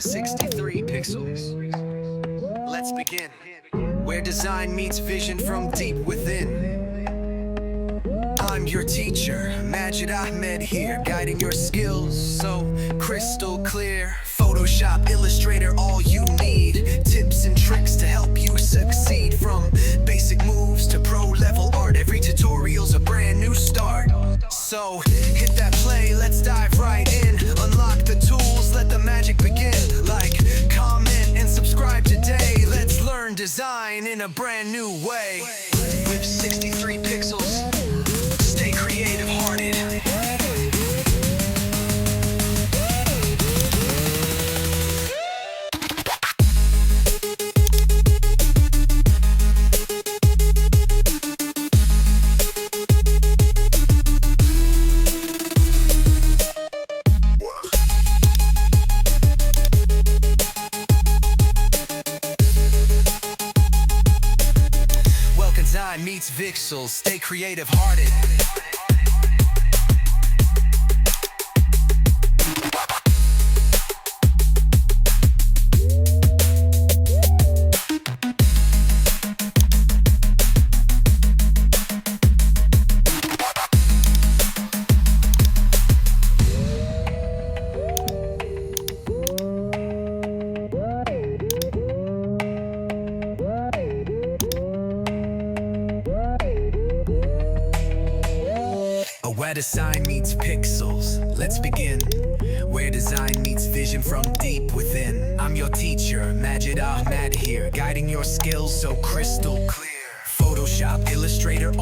63 pixels. Let's begin. Where design meets vision from deep within. I'm your teacher, Majid Ahmed here, guiding your skills so crystal clear. Photoshop, Illustrator, all you need. Tips and tricks to help you succeed. From basic moves to pro-level art, every tutorial's a brand new start. So hit that play, let's dive right in. Unlock the tools, let the magic begin. Like, comment, and subscribe today. Let's learn design in a brand new way. With 63 pixels, stay creative-hearted. Design meets Vixels, stay creative-hearted. Where design meets pixels, let's begin. Where design meets vision from deep within. I'm your teacher, Majid Ahmed here, guiding your skills so crystal clear. Photoshop, Illustrator,